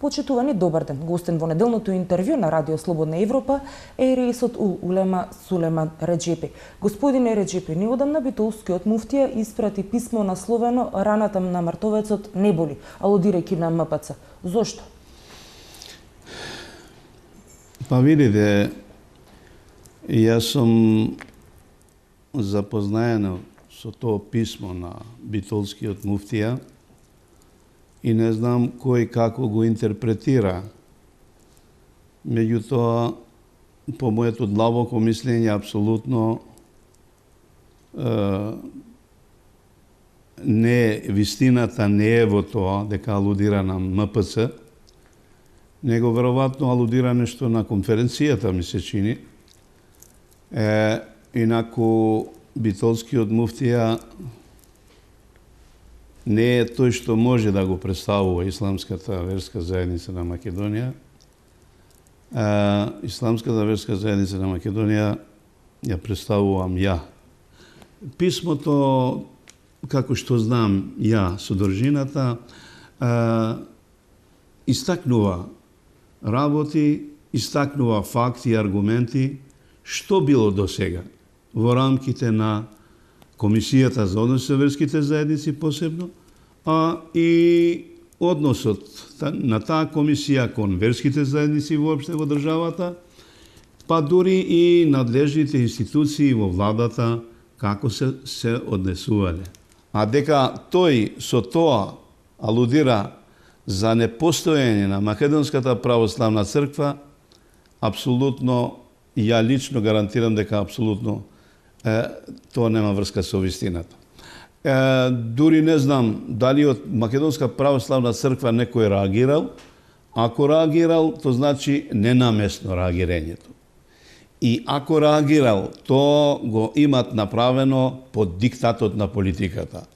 Почитувани, добар ден. Гостен во неделното интервју на Радио Слободна Европа е реисот Улема Сулеман Реджепи. Господине Реджепи, неодамна битолскиот муфтија испрати писмо насловено "Раната на мртовецот не боли", алудирајќи на МПЦ. Зошто? Па видите, јас сум запознаен со тоа писмо на битолскиот муфтија и не знам кој како го интерпретира. Меѓутоа, по моето длабоко мислење, апсолутно вистината не е во тоа дека алудира на МПЦ, него веројатно алудира нешто на конференцијата, ми се чини. Инаку, битолскиот муфтија не е тој што може да го представува Исламската верска заедница на Македонија. Исламската верска заедница на Македонија ја представувам ја. Писмото, како што знам ја, содржината, истакнува работи, истакнува факти и аргументи, што било до сега во рамките на Комисијата за односи со верските заедници посебно, а и односот на таа комисија кон верските заедници воопште во државата, па дури и надлежните институции во владата како се однесувале. А дека тој со тоа алудира за непостоење на Македонската православна црква, апсолутно, ја лично гарантирам дека апсолутно тоа нема врска со вистината. Дури не знам дали од Македонска православна црква некој реагирал. Ако реагирал, то значи ненамесно реагирањето. И ако реагирал, то го имат направено под диктатот на политиката,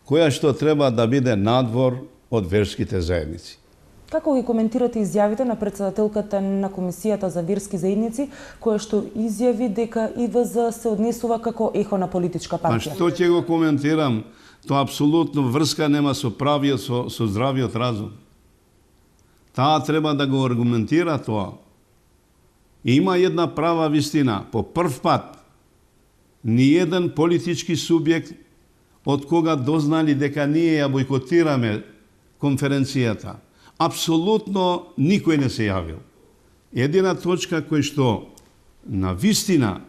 која што треба да биде надвор од верските заедници. Како ги коментирате изјавите на претседателката на Комисијата за верски заедници, која што изјави дека ИВЗ се однесува како ехо на политичка партија? А што ќе го коментирам? Тоа апсолутно врска нема со правиот, со здравиот разум. Таа треба да го аргументира тоа. И има една права вистина. По прв пат, ниеден политички субјект од кога дознали дека ние ја бойкотираме конференцијата, апсолутно никој не се јавил. Едина точка кој што на вистина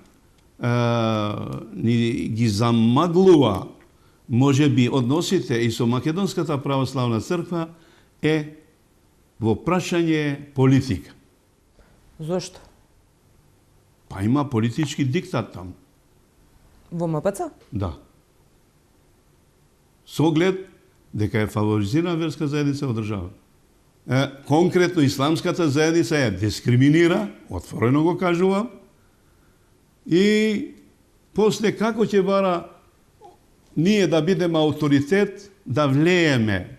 ни ги замаглува може би односите и со Македонската православна црква е во прашање политика. Зошто? Па има политички диктат таму. Во МПЦ? Да. Со оглед дека е фаворизирана верска заедница во држава. Конкретно Исламската заедница ја дискриминира, отворено го кажувам, и после како ќе бара ние да бидеме авторитет, да влееме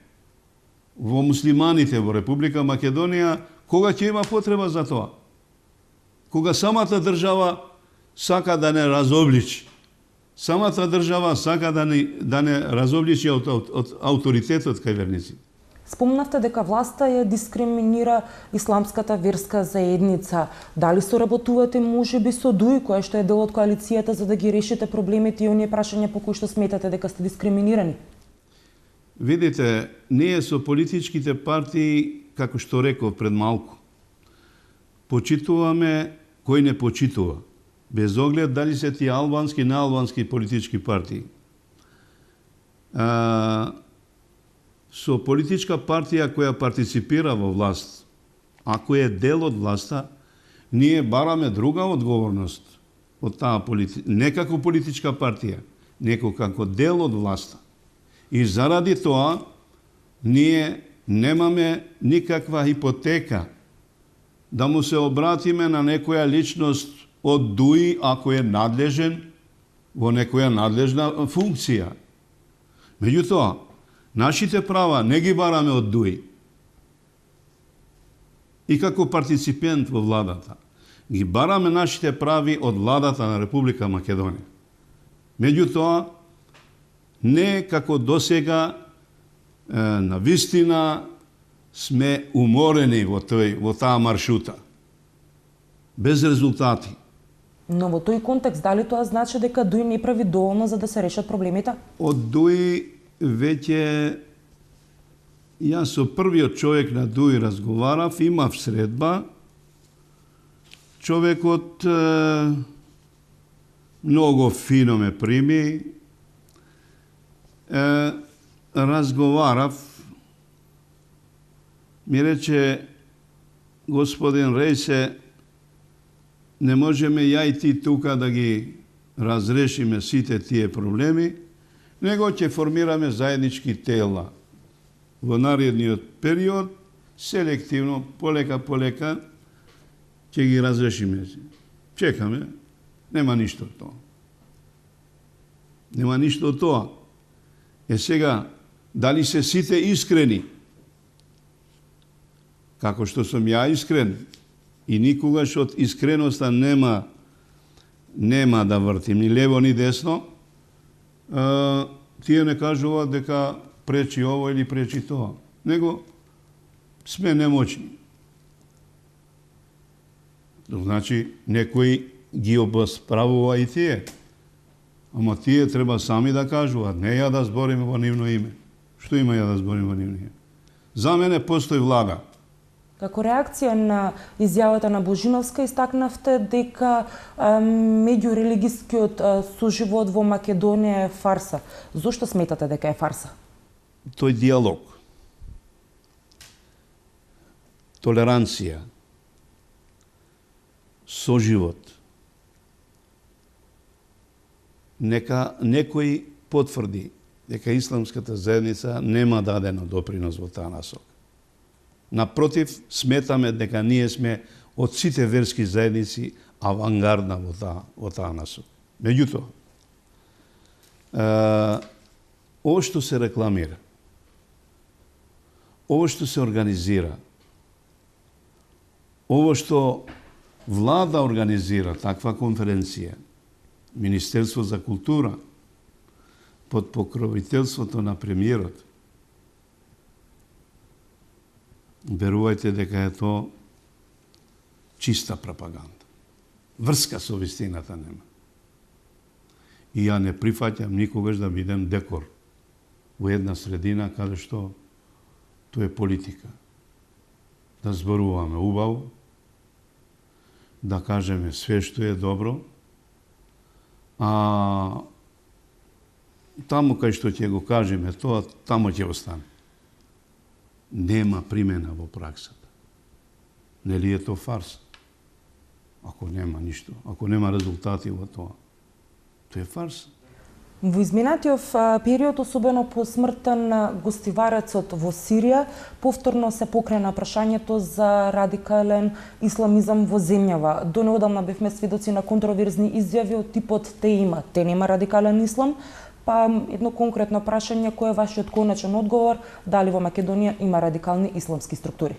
во муслиманите во Република Македонија, кога ќе има потреба за тоа? Кога самата држава сака да не разобличи, самата држава сака да не разобличи од авторитетот кај верниците. Спомнавте дека власта ја дискриминира Исламската верска заедница. Дали соработувате можеби со ДУИ, која што е дел од коалицијата, за да ги решите проблемите и оние прашања по кои што сметате дека сте дискриминирани? Видите, ние со политичките партии, како што реков пред малку, почитуваме кој не почитува, без оглед дали се тие албански, неалбански политички партии. Со политичка партија која партиципира во власт, ако е дел од власта, ние бараме друга одговорност од таа политика, не како политичка партија, неко како дел од власта. И заради тоа, ние немаме никаква хипотека да му се обратиме на некоја личност од ДУИ, ако е надлежен во некоја надлежна функција. Меѓутоа, нашите права не ги бараме од ДУИ. И како партиципент во владата, ги бараме нашите прави од владата на Република Македонија. Меѓутоа, не како досега на вистина сме уморени во таа маршрута. Без резултати. Но во тој контекст, дали тоа значи дека ДУИ не прави доволно за да се решат проблемите? Од ДУИ веќе јас со првиот човек на ДУИ разговарав, имав средба. Човекот многу фино ме прими. Разговарав, ми рече, господин Рейсе, не можеме ја и ти тука да ги разрешиме сите тие проблеми, него ќе формираме заеднички тела. Во наредниот период, селективно, полека ќе ги разрешиме. Чекаме, нема ништо од тоа. Нема ништо од тоа. Сега, дали се сите искрени? Како што сум ја искрен, и никогаш од искреноста нема да вртим ни лево ни десно, тие не кажуваат дека пречи ово или пречи тоа. Него сме немочни. Значи, некој ги обесправува и тие. Ама тие треба сами да кажуваат, не ја да збориме во нивно име. Што има ја да збориме во нивно име? За мене постои влага. Како реакција на изјавата на Божиновска, истакнавте дека меѓурелигискиот соживот во Македонија е фарса. Зошто сметате дека е фарса? Тој диалог, толеранција, соживот, нека некој потврди дека исламската заедница нема дадено допринос во таа насока. Напротив, сметаме дека ние сме од сите верски заедници авангардна во таа насока. Меѓутоа, ово што се рекламира, ово што се организира, ово што влада организира, таква конференција, Министерство за култура, под покровителството на премиерот, верувајте дека е тоа чиста пропаганда. Врска со вистината нема. И ја не прифаќам никогаш да бидем декор во една средина каде што тоа е политика. Да зборуваме убаво, да кажеме све што е добро, а таму кај што ќе го кажеме тоа, таму ќе остане. Нема примена во праксата. Нели е тоа фарс? Ако нема ништо, ако нема резултати во тоа, тоа е фарс. Во изминатиот период, особено по смртта на гостиварецот во Сирија, повторно се покрена прашањето за радикален исламизам во земјава. До неодамна бевме сведоци на контроверзни изјави од типот те нема радикален ислам, па едно конкретно прашање, кој е вашиот конечен одговор, дали во Македонија има радикални исламски структури?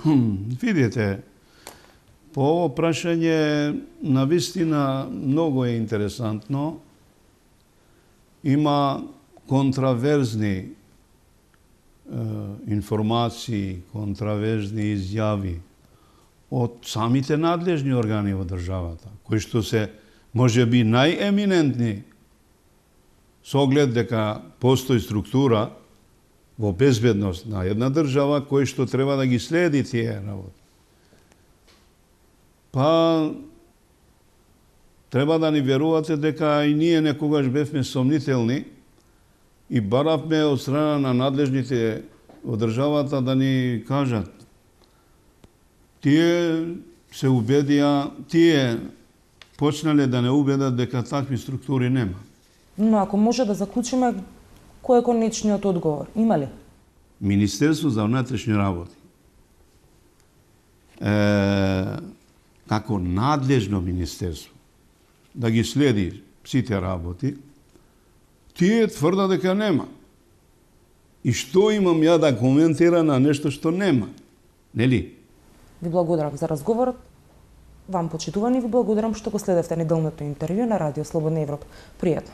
Видите, по ово прашање навистина многу е интересантно. Има контраверзни информации, контраверзни изјави од самите надлежни органи во државата, кои што се можеби најеминентни со оглед дека постои структура во безбедност на една држава кој што треба да ги следи тие работи. Па треба да ни верувате дека и ние некогаш бевме сомнителни и баравме од страна на надлежните во државата да ни кажат тие се убедија, тие почнале да не убедат дека такви структури нема. Но ако може да заклучиме, кој е конечниот одговор? Има ли? Министерство за внатрешни работи како надлежно министерство да ги следи сите работи, тие тврда дека нема. И што имам ја да коментира на нешто што нема? Нели? Ви благодарам за разговорот. Вам, почитувани, ви благодарам што го следевте неделното интервју на Радио Слободна Европа. Пријатно.